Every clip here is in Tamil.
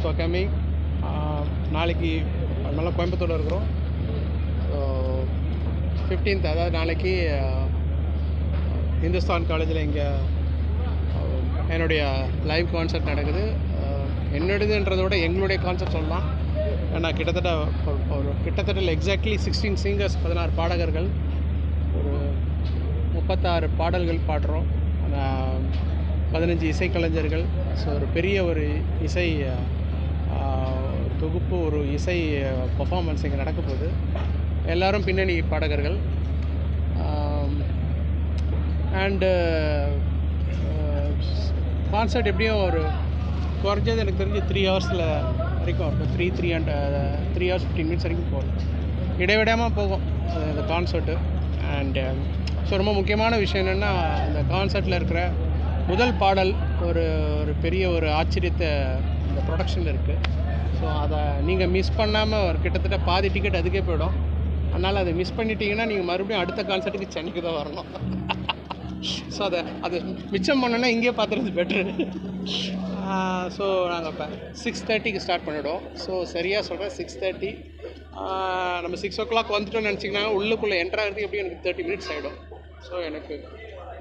For coming. நாளைக்கு நல்லா கோயம்புத்தூரில் இருக்கிறோம். 15th அதாவது நாளைக்கு இந்துஸ்தான் காலேஜில் இங்கே என்னுடைய லைவ் கான்சர்ட் நடக்குது. என்னுடையதுன்றதை விட எங்களுடைய கான்சர்ட் சொல்லலாம். ஏன்னா கிட்டத்தட்ட எக்ஸாக்ட்லி 16 சிங்கர்ஸ், 16 பாடகர்கள், ஒரு 36 பாடல்கள் பாடுறோம். 15 இசைக்கலைஞர்கள். ஸோ ஒரு பெரிய ஒரு இசை தொகுப்பு, ஒரு இசை பர்ஃபார்மன்ஸ் இங்கே நடக்க போகுது. எல்லோரும் பின்னணி பாடகர்கள். அண்டு கான்சர்ட் எப்படியும் ஒரு குறைஞ்சது எனக்கு தெரிஞ்சு 3 ஹவர்ஸில் வரைக்கும் இருக்கும். 3 hours 15 minutes வரைக்கும் போகும். இடைவிடாமல் போகும் இந்த கான்சர்ட்டு. அண்டு ஸோ ரொம்ப முக்கியமான விஷயம் என்னென்னா, இந்த கான்சர்ட்டில் இருக்கிற முதல் பாடல் ஒரு பெரிய ஒரு ஆச்சரியத்தை இந்த ப்ரொடக்ஷனில் இருக்குது. ஸோ அதை நீங்கள் மிஸ் பண்ணாமல் ஒரு கிட்டத்தட்ட பாதி டிக்கெட் அதுக்கே போயிடும். அதனால் அதை மிஸ் பண்ணிட்டீங்கன்னா நீங்கள் மறுபடியும் அடுத்த கான்சர்ட்டுக்கு சென்னைக்கு தான் வரணும். ஸோ அதை மிச்சம் பண்ணோன்னா இங்கேயே பார்த்துறது பெட்ரு. ஸோ நாங்கள் இப்போ 6:30க்கு ஸ்டார்ட் பண்ணிவிடுவோம். ஸோ சரியாக சொல்கிறேன், 6:30. நம்ம 6 o'clock வந்துட்டோம்னு நினச்சிங்கன்னா உள்ளுக்குள்ளே என்ட்ராகிறதுக்கு எப்படியும் எனக்கு 30 minutes ஆகிடும். ஸோ எனக்கு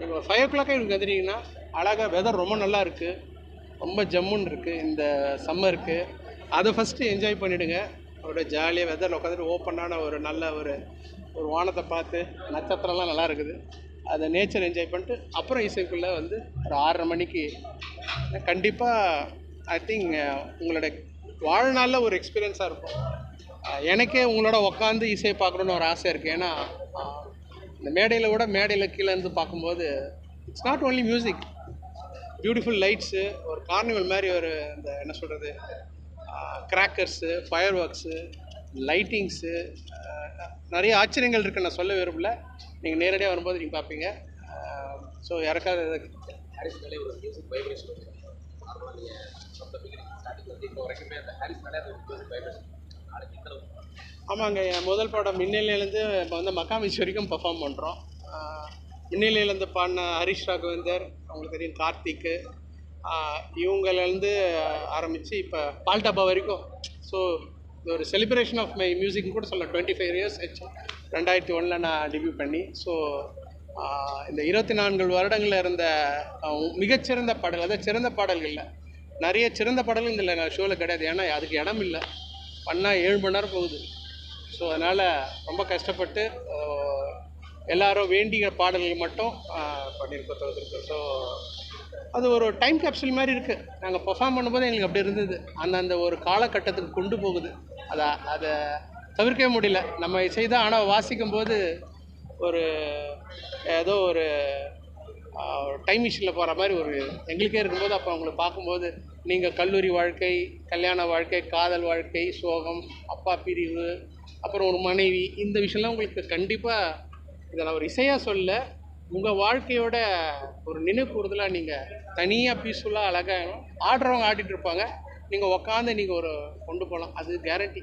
நீங்கள் 5 o'clock எனக்கு வந்துட்டீங்கன்னா அழகாக வெதர் ரொம்ப நல்லா இருக்குது, ரொம்ப ஜம்முன்னு இருக்குது இந்த சம்மருக்கு. அதை ஃபஸ்ட்டு என்ஜாய் பண்ணிவிடுங்க. அவரோட ஜாலியாக வெதரில் உட்காந்துட்டு ஓப்பனான ஒரு நல்ல ஒரு வானத்தை பார்த்து நட்சத்திரம்லாம் நல்லா இருக்குது. அதை நேச்சர் என்ஜாய் பண்ணிட்டு அப்புறம் இசைக்குள்ளே வந்து ஒரு 6:30 மணிக்கு கண்டிப்பாக ஐ திங்க் உங்களோட வாழ்நாளில் ஒரு எக்ஸ்பீரியன்ஸாக இருக்கும். எனக்கே உங்களோட உட்காந்து இசையை பார்க்கணுன்னு ஒரு ஆசை இருக்குது. ஏன்னா இந்த மேடையில் கீழேருந்து பார்க்கும்போது it's not only music, beautiful lights, ஒரு கார்னிவல் மாதிரி ஒரு இந்த என்ன சொல்கிறது, கிராக்கர்ஸு, ஃபயர் ஒர்க்ஸு, லைட்டிங்ஸு, நிறைய ஆச்சரியங்கள் இருக்குது. நான் சொல்ல விரும்பல, நீங்கள் நேரடியாக வரும்போது நீங்கள் பார்ப்பீங்க. ஸோ யாருக்காவது ஒரு மியூசிக் வைப்ரேஷன் ஆமாங்க. என் முதல் பாடம் மின்னலையிலேருந்து இப்போ வந்து மக்காமிஷ் வரைக்கும் பர்ஃபார்ம் பண்ணுறோம். மின்னலையிலேருந்து பாடின ஹரிஷ் ராகவேந்தர், அவங்களுக்கு தெரியும், கார்த்திக்கு, இவங்கலேருந்து ஆரம்பித்து இப்போ பால்டாபா வரைக்கும். ஸோ ஒரு செலிப்ரேஷன் ஆஃப் மை மியூசிக்னு கூட சொல்லலாம். 25 years ஆச்சு. 2001 நான் டெபியூ பண்ணி. ஸோ இந்த 24 வருடங்களில் இருந்த மிகச்சிறந்த பாடல், அதாவது சிறந்த பாடல்கள் இல்லை, நிறைய சிறந்த பாடல்கள் இந்த ஷோவில் கிடையாது. ஏன்னா அதுக்கு இடம் இல்லை, பண்ணால் 7 மணி நேரம் போகுது. ஸோ அதனால் ரொம்ப கஷ்டப்பட்டு எல்லாரும் வேண்டிய பாடல்கள் மட்டும் பண்ணியிருக்கோம், தவிர்த்துருக்கோம். ஸோ அது ஒரு டைம் கேப்சூல் மாதிரி இருக்குது. நாங்கள் பர்ஃபார்ம் பண்ணும்போது எங்களுக்கு அப்படி இருந்தது. அந்த ஒரு காலகட்டத்துக்கு கொண்டு போகுது. அதை தவிர்க்கவே முடியல. நம்ம இசை தான், ஆனால் வாசிக்கும்போது ஒரு ஏதோ ஒரு டைம் மிஷினில் போகிற மாதிரி ஒரு எங்களுக்கே இருக்கும்போது, அப்போ அவங்களை பார்க்கும்போது நீங்கள் கல்லூரி வாழ்க்கை, கல்யாண வாழ்க்கை, காதல் வாழ்க்கை, சோகம், அப்பா பிரிவு, அப்புறம் ஒரு மனைவி, இந்த விஷயம்லாம் உங்களுக்கு கண்டிப்பாக இதை நான் ஒரு இசையாக சொல்ல, உங்கள் வாழ்க்கையோட ஒரு நினைவுக்கூறுதலாக நீங்கள் தனியாக பீஸ்ஃபுல்லாக அழகாக ஆடுறவங்க ஆடிட்டு இருப்பாங்க, நீங்கள் உக்காந்து நீங்கள் ஒரு கொண்டு போகலாம். அது கேரண்டி.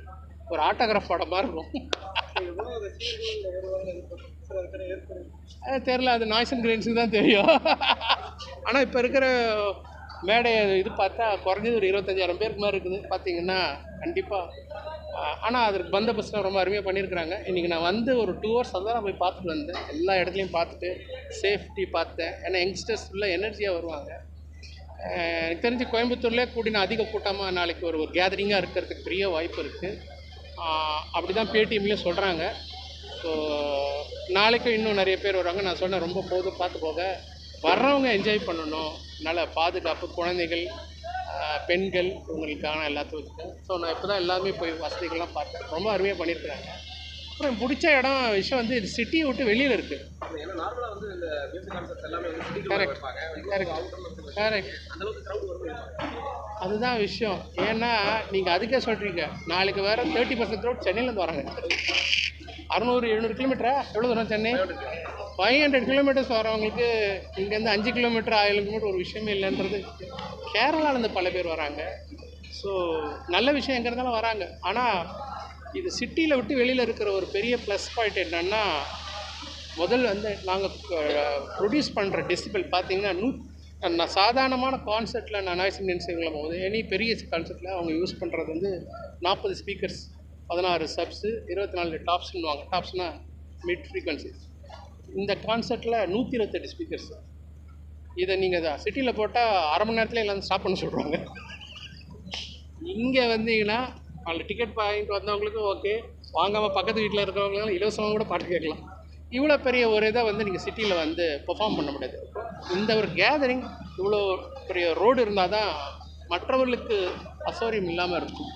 ஒரு ஆட்டோகிராஃப் படம் மாதிரி இருக்கும். தெரில, அது நாய்ஸ் அண்ட் கிரெயின்ஸுக்கு தான் தெரியும். ஆனால் இப்போ இருக்கிற மேடை இது பார்த்தா குறைஞ்சது ஒரு 25,000 பேருக்கு மாதிரி இருக்குது பார்த்தீங்கன்னா கண்டிப்பாக. ஆனால் அதற்கு பந்தோபஸ்லாம் ரொம்ப அருமையாக பண்ணியிருக்கிறாங்க. இன்றைக்கி நான் வந்து ஒரு 2 hours தான் நான் போய் பார்த்துட்டு வந்தேன். எல்லா இடத்துலையும் பார்த்துட்டு சேஃப்டி பார்த்தேன். ஏன்னா யங்ஸ்டர்ஸ் ஃபுல்லாக எனர்ஜியாக வருவாங்க. எனக்கு தெரிஞ்சு கோயம்புத்தூர்லேயே கூடின அதிக கூட்டமாக நாளைக்கு ஒரு கேதரிங்காக இருக்கிறதுக்கு பெரிய வாய்ப்பு இருக்குது. அப்படி தான் பேடிஎம்லேயும் சொல்கிறாங்க. ஸோ நாளைக்கும் இன்னும் நிறைய பேர் வருவாங்க. நான் சொன்னேன், ரொம்ப பார்த்து போக வர்றவங்க என்ஜாய் பண்ணணும். அதனால் பாதுகாப்பு, குழந்தைகள், பெண்கள், இவங்களுக்கான எல்லாத்துக்கும். ஸோ நான் இப்போ தான் எல்லாருமே போய் வசதிகள்லாம் பார்த்தேன். ரொம்ப அருமையாக பண்ணியிருக்கிறாங்க. அப்புறம் பிடிச்ச விஷயம் வந்து இது சிட்டியை விட்டு வெளியில் இருக்குது. கரெக்ட். அதுதான் விஷயம். ஏன்னா நீங்கள் அதுக்கே சொல்கிறீங்க, நாளைக்கு வேறு 30% க்ரௌட் சென்னையிலேருந்து வராங்க. 600-700 கிலோமீட்டரா எவ்வளோ தூரம் சென்னை? 500 கிலோமீட்டர்ஸ் வரவங்களுக்கு இங்கேருந்து 5 கிலோமீட்டர் 1000 கிலோமீட்டர் ஒரு விஷயமே இல்லைன்றது. கேரளாவிலேருந்து பல பேர் வராங்க. ஸோ நல்ல விஷயம் எங்கே இருந்தாலும் வராங்க. ஆனால் இது சிட்டியில் விட்டு வெளியில் இருக்கிற ஒரு பெரிய ப்ளஸ் பாயிண்ட் என்னென்னா, முதல் வந்து நாங்கள் ப்ரொடியூஸ் பண்ணுற டெசிபல் பார்த்திங்கன்னா நான் சாதாரணமான கான்செர்ட்டில் நான் நாய்ஸ் இண்டியன்ஸ் எங்களை போகுது எனி பெரிய கான்செர்ட்டில் அவங்க யூஸ் பண்ணுறது வந்து 40 ஸ்பீக்கர்ஸ், 16 சப்ஸு, 24 டாப்ஸ்ன்னுவாங்க. டாப்ஸ்னால் மிட் ஃப்ரீக்வன்சி. இந்த கான்செர்ட்டில் 128 ஸ்பீக்கர்ஸ். இதை நீங்கள் தான் சிட்டியில் போட்டால் அரை மணி நேரத்தில் எல்லாம் ஸ்டாப் பண்ண சொல்கிறாங்க. இங்கே வந்தீங்கன்னா அதில் டிக்கெட் வாங்கிட்டு வந்தவங்களுக்கும் ஓகே, வாங்காமல் பக்கத்து வீட்டில் இருக்கிறவங்களும் இலவசமாக கூட பாட்டு கேட்கலாம். இவ்வளோ பெரிய ஒரு இதை வந்து நீங்கள் சிட்டியில் வந்து பெர்ஃபார்ம் பண்ண முடியாது. இந்த ஒரு கேதரிங் இவ்வளோ பெரிய ரோடு இருந்தால் தான் மற்றவர்களுக்கு அசௌகரியம் இல்லாமல் இருக்கும்.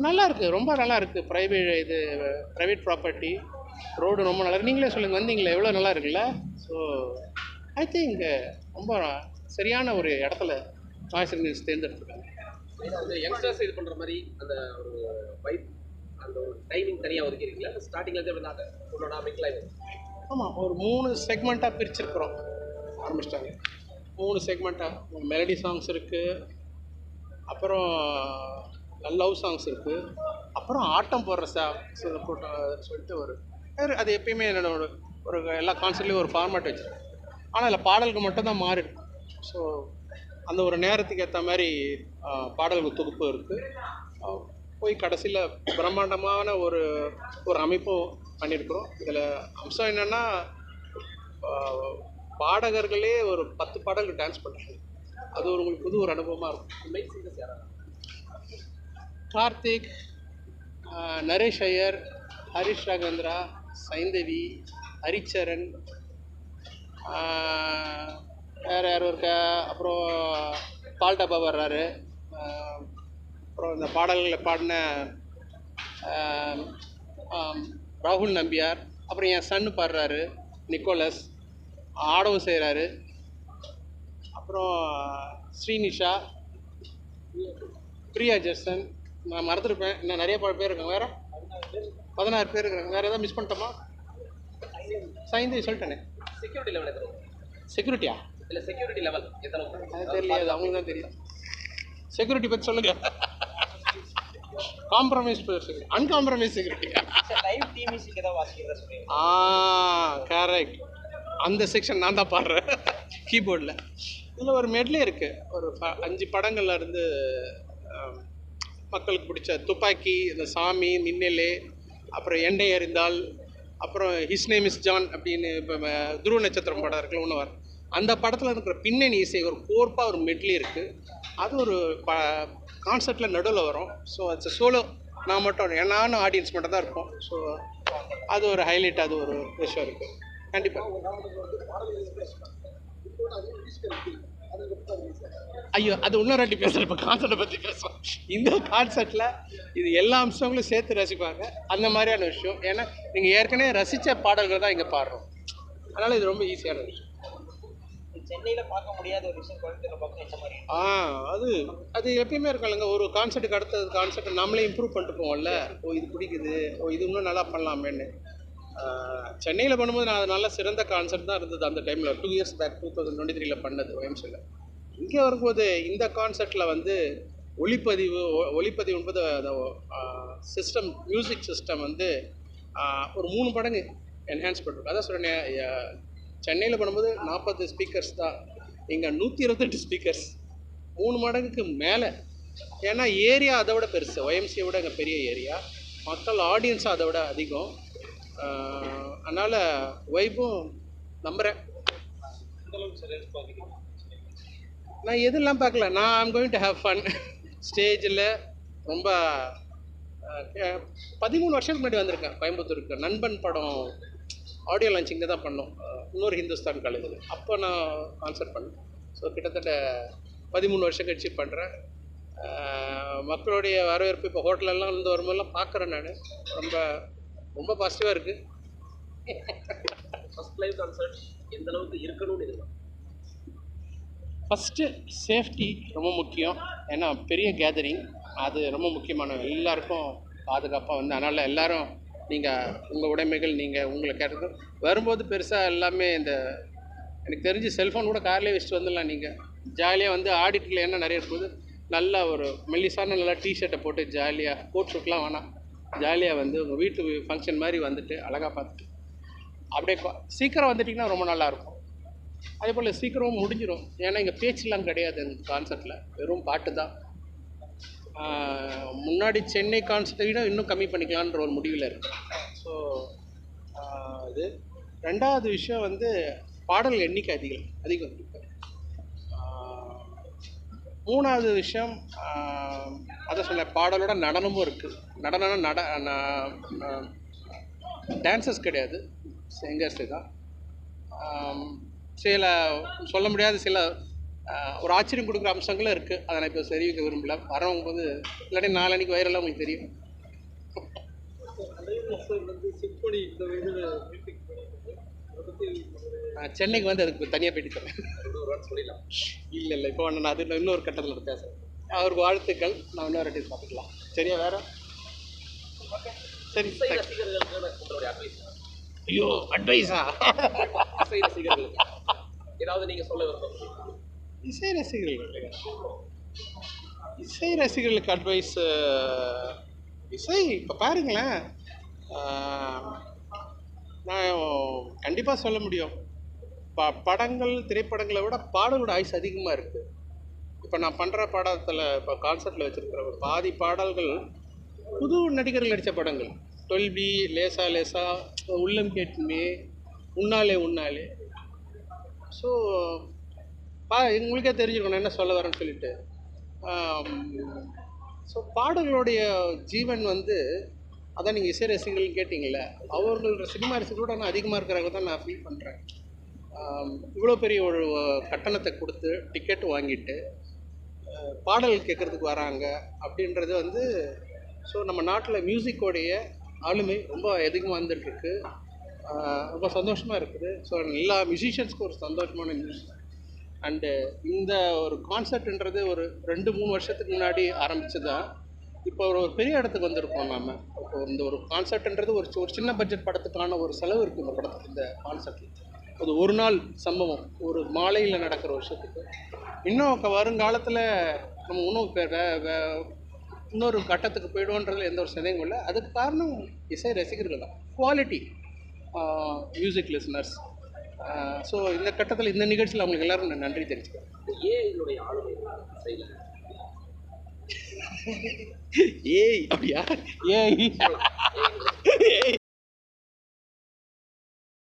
நல்லா இருக்குது, ரொம்ப நல்லா இருக்குது. ப்ரைவேட் ப்ராப்பர்ட்டி, ரோடு ரொம்ப நல்லா இருக்குது. நீங்களே சொல்லுங்கள், வந்தீங்களே எவ்வளோ நல்லா இருக்குல்ல. ஸோ ஐ திங்க் ரொம்ப சரியான ஒரு இடத்துல நாய்ஸ் இண்டியன்ஸ் தேர்ந்தெடுத்துருக்காங்க. அந்த யங்ஸ்டர்ஸ் இது பண்ணுற மாதிரி அந்த ஒரு வைப், அந்த ஒரு டைமிங் தனியாக ஒதுக்கிருக்கீங்களா? ஸ்டார்டிங்லேருந்து உங்களோட லைஃப்? ஆமாம், ஒரு 3 செக்மெண்ட்டாக பிரிச்சிருக்கிறோம். ஆரம்பிச்சிட்டாங்க 3 செக்மெண்ட்டாக. மெலடி சாங்ஸ் இருக்குது, அப்புறம் லவ் சாங்ஸ் இருக்குது, அப்புறம் ஆட்டம் போடுற சொல்லிட்டு ஒரு அது எப்பயுமே என்னோட ஒரு எல்லா கான்சர்ட்லேயும் ஒரு ஃபார்மேட் வச்சுருக்கேன். ஆனால் அதில் பாடல்கள் மட்டும் தான் மாறி இருக்கும். ஸோ அந்த ஒரு நேரத்துக்கு ஏற்ற மாதிரி பாடல்கள் தொகுப்பு இருக்குது. போய் கடைசியில் பிரம்மாண்டமான ஒரு அமைப்பும் பண்ணியிருக்கிறோம். இதில் அம்சம் என்னென்னா, பாடகர்களே ஒரு 10 பாடல்கள் டான்ஸ் பண்ணுறாங்க. அது உங்களுக்கு புது ஒரு அனுபவமாக இருக்கும். மெயின் சிங்கர்ஸ் யாராவது? கார்த்திக், நரேஷ் ஐயர், ஹரிஷ் ராகவேந்திரா, சைந்தவி, ஹரிச்சரன், வேறு யாரும் இருக்கா, அப்புறம் பால்டப்பா வர்றாரு, அப்புறம் இந்த பாடல்களை பாடின ராகுல் நம்பியார், அப்புறம் என் சன்னு பாடுறாரு நிக்கோலஸ், ஆடவும் செய்கிறாரு, அப்புறம் ஸ்ரீனிஷா, பிரியா ஜெர்சன், நான் மறந்துருப்பேன், இன்னும் நிறைய பேர் இருக்காங்க. வேறு 16 பேர் இருக்கிறாங்க. வேறு எதாவது மிஸ் பண்ணிட்டோமா? சைந்தவி சொல்லிட்டேனே. செக்யூரிட்டி லெவல் எத்தனை? செக்யூரிட்டியா? இல்லை, செக்யூரிட்டி லெவல் எத்தனை? அது தெரியல, அது அவங்களுக்கு தான் தெரியும். செக்யூரிட்டி பற்றி சொல்லுங்கள். Compromise security, uncompromise security. Correct. அந்த செக்ஷன் நான் தான் பாடுறேன் கீபோர்டில். இதில் ஒரு மெட்லே இருக்குது. ஒரு 5 படங்கள்ல இருந்து மக்களுக்கு பிடிச்ச துப்பாக்கி, இந்த சாமி, மின்னலே, அப்புறம் எண்ணெய் எறிந்தால், அப்புறம் ஹிஸ் நேம் இஸ் ஜான் அப்படின்னு இப்போ துருவ நட்சத்திரம் படம் இருக்குல்ல, ஒன்று வரும். அந்த படத்தில் இருக்கிற பின்னணி இசை ஒரு கோர்ப்பாக ஒரு மெட்லி இருக்குது. அது ஒரு கான்செர்ட்டில் நடுவில் வரும். ஸோ அது சோலோ, நான் மட்டும், நானும் ஆடியன்ஸ் மட்டும் தான் இருப்போம். ஸோ அது ஒரு ஹைலைட், அது ஒரு விஷயம் இருக்குது கண்டிப்பாக. ஐயோ, அது இன்னும் ரெண்டு பேசுகிறேன். இப்போ கான்செர்ட்டை பற்றி பேசுவோம். இந்த கான்செர்ட்டில் இது எல்லா அம்சங்களும் சேர்த்து ரசிப்பாங்க, அந்த மாதிரியான விஷயம். ஏன்னா நீங்கள் ஏற்கனவே ரசித்த பாடல்கள் தான் இங்கே பாடுறோம். அதனால் இது ரொம்ப ஈஸியான விஷயம். சென்னையில் பார்க்க முடியாத ஒரு விஷயம் கோயம்புத்தூரில் பார்க்க இந்த மாதிரி. அது எப்பயுமே இருக்கலங்க. ஒரு கான்செர்ட்டுக்கு அடுத்தது கான்செர்ட்டை நம்மளே இம்ப்ரூவ் பண்ணிட்டு போவோம்ல. இது பிடிக்குது, இது இன்னும் நல்லா பண்ணலாமேன்னு. சென்னையில் பண்ணும்போது நான் அது நல்ல சிறந்த கான்செர்ட் தான் இருந்தது அந்த டைமில். 2 years பேக் 2023 பண்ணது OMCல. இங்கே வரும்போது இந்த கான்செர்ட்டில் வந்து ஒளிப்பதிவு என்பது சிஸ்டம், மியூசிக் சிஸ்டம் வந்து ஒரு 3 மடங்கு என்ஹான்ஸ் பண்ணிருக்கோம். அதான் சொன்னேன், சென்னையில் பண்ணும்போது 40 ஸ்பீக்கர்ஸ் தான், இங்கே 128 ஸ்பீக்கர்ஸ், 3 மடங்குக்கு மேலே. ஏன்னா ஏரியா அதை விட பெருசு, OMCயை விட இங்கே பெரிய ஏரியா, மக்கள் ஆடியன்ஸும் அதை விட அதிகம். அதனால் வைப்பும் நம்புகிறேன். நான் எதெல்லாம் பார்க்கல, நான் I'm going to have fun. ஸ்டேஜில் ரொம்ப 13 வருஷத்துக்கு முன்னாடி வந்திருக்கேன் கோயம்புத்தூருக்கு. நண்பன் படம் ஆடியோ லான்ச் இங்கே தான் பண்ணோம், இன்னொரு ஹிந்துஸ்தான் காலேஜில். அப்போ நான் கான்சர்ட் பண்ணேன். ஸோ கிட்டத்தட்ட 13 வருஷம் கழிச்சு பண்ணுறேன். மக்களுடைய வரவேற்பு இப்போ ஹோட்டலெல்லாம் இருந்து வரும்போதெல்லாம் பார்க்குறேன். நான் ரொம்ப பாசிட்டிவாக இருக்குது. ஃபர்ஸ்ட் லைவ் கான்சர்ட் எந்த அளவுக்கு இருக்கணும்னு எதிர்பார்க்குறேன்? ஃபஸ்ட்டு சேஃப்டி ரொம்ப முக்கியம். ஏன்னா பெரிய கேதரிங், அது ரொம்ப முக்கியமான, எல்லாருக்கும் பாதுகாப்பாக வந்து. அதனால் எல்லோரும் நீங்கள் உங்கள் உடைமைகள் நீங்கள் உங்களை கேட்டது வரும்போது பெருசாக எல்லாமே இந்த எனக்கு தெரிஞ்சு செல்ஃபோன் கூட கார்லேயே வச்சுட்டு வந்துடலாம். நீங்கள் ஜாலியாக வந்து ஆடிட்டில் என்ன நிறைய இருக்குது, நல்லா ஒரு மெல்லிசான நல்லா டிஷர்ட்டை போட்டு ஜாலியாக, கோட் ஷூட்லாம் வேணாம், ஜாலியாக வந்து உங்கள் வீட்டு ஃபங்க்ஷன் மாதிரி வந்துட்டு அழகாக பார்த்துட்டு அப்படியே சீக்கிரம் வந்துட்டிங்கன்னா ரொம்ப நல்லாயிருக்கும். அதே போல் சீக்கிரம் முடிஞ்சிடும். ஏன்னா இங்கே பேச்செலாம் கிடையாது இந்த கான்சர்ட்டில், வெறும் பாட்டு தான். முன்னாடி சென்னை கான்சர்ட்டை விட இன்னும் கம்மி பண்ணிக்கலான்ற ஒரு முடிவில் இருக்குது. ஸோ இது 2வது விஷயம் வந்து பாடல் எண்ணிக்கை அதிகம் இருக்குது. 3வது விஷயம் அதை சொல்ல பாடலோட நடனமும் இருக்குது. நடனம்னா டான்சர்ஸ் கிடையாது, சிங்கர்ஸு தான். சில சொல்ல முடியாத சில ஒரு ஆச்சரியம் கொடுக்குற அம்சங்களும் இருக்குது. அதை நான் இப்போ தெரிவிக்க விரும்பல. வரவங்க வந்து இல்லாட்டி நாளன்னைக்கு வைரலாக உங்களுக்கு தெரியும். நான் சென்னைக்கு வந்து அதுக்கு தனியாக போயிட்டு தரேன். சொல்லிடலாம். இல்லை இப்போ நான் அது இன்னொரு கட்டத்தில் பேசுகிறேன். அவருக்கு வாழ்த்துக்கள். நான் இன்னொரு வாட்டி பார்த்துக்கலாம். சரியா? வேறு சரி. ஐயோ, அட்வைஸா? இசை ரசிகர்களுக்கு ஏதாவது நீங்கள் சொல்ல விரும்புகிறீங்க? இசை ரசிகர்களுக்கு அட்வைஸ். இசை இப்போ பாருங்களேன், நான் கண்டிப்பாக சொல்ல முடியும். படங்கள் திரைப்படங்களை விட பாடலோட ஆயுசு அதிகமாக இருக்குது. இப்போ நான் பண்ணுற படத்தில், இப்போ கான்சர்ட்டில் வச்சுருக்கிற ஒரு பாதி பாடல்கள் புது நடிகர்கள் நடித்த படங்கள். 12B, லேசா லேசா, உள்ளம் கேட்டுமே, உன்னாலே. ஸோ உங்களுக்கே தெரிஞ்சுக்கணும் நான் என்ன சொல்ல வரேன்னு சொல்லிட்டு. ஸோ பாடல்களுடைய ஜீவன் வந்து அதான் நீங்கள் இசை ரசிகர்கள் கேட்டிங்கள, அவர்களோட சினிமா ரசிகர்களோட நான் அதிகமாக இருக்கிறாங்க தான் நான் ஃபீல் பண்ணுறேன். இவ்வளோ பெரிய ஒரு கட்டணத்தை கொடுத்து டிக்கெட் வாங்கிட்டு பாடல் கேட்குறதுக்கு வராங்க அப்படின்றது வந்து, ஸோ நம்ம நாட்டில் மியூசிக்கோடைய ஆளுமை ரொம்ப அதிகமாக வந்துட்டுருக்கு. ரொம்ப சந்தோஷமாக இருக்குது. ஸோ எல்லா மியூசிஷியன்ஸ்க்கும் ஒரு சந்தோஷமான நியூஸ். அண்டு இந்த ஒரு கான்சர்ட்ன்றது ஒரு 2-3 வருஷத்துக்கு முன்னாடி ஆரம்பித்து தான் இப்போ ஒரு பெரிய இடத்துக்கு வந்திருக்கோம் நாம். இப்போ இந்த ஒரு கான்சர்ட்ன்றது ஒரு சின்ன பட்ஜெட் படத்துக்கான ஒரு செலவு இருக்குது இந்த படத்துக்கு. இந்த கான்சர்ட்டில் அது ஒரு நாள் சம்பவம், ஒரு மாலையில் நடக்கிற வருஷத்துக்கு. இன்னும் வருங்காலத்தில் நம்ம இன்னொரு கட்டத்துக்கு போய்டுவோன்றதுல எந்த ஒரு சந்தேகமும் இல்லை. அதுக்கு காரணம் இசை ரசிகர்கள் தான், குவாலிட்டி மியூசிக் லிசனர்ஸ். ஸோ இந்த கட்டத்தில் இந்த நிகழ்ச்சியில் அவங்களுக்கு எல்லாரும் நான் நன்றி தெரிவிச்சுக்கிறேன். ஏஐனுடைய ஆளுமை செய்யல. ஏய் அப்படியா? ஏய்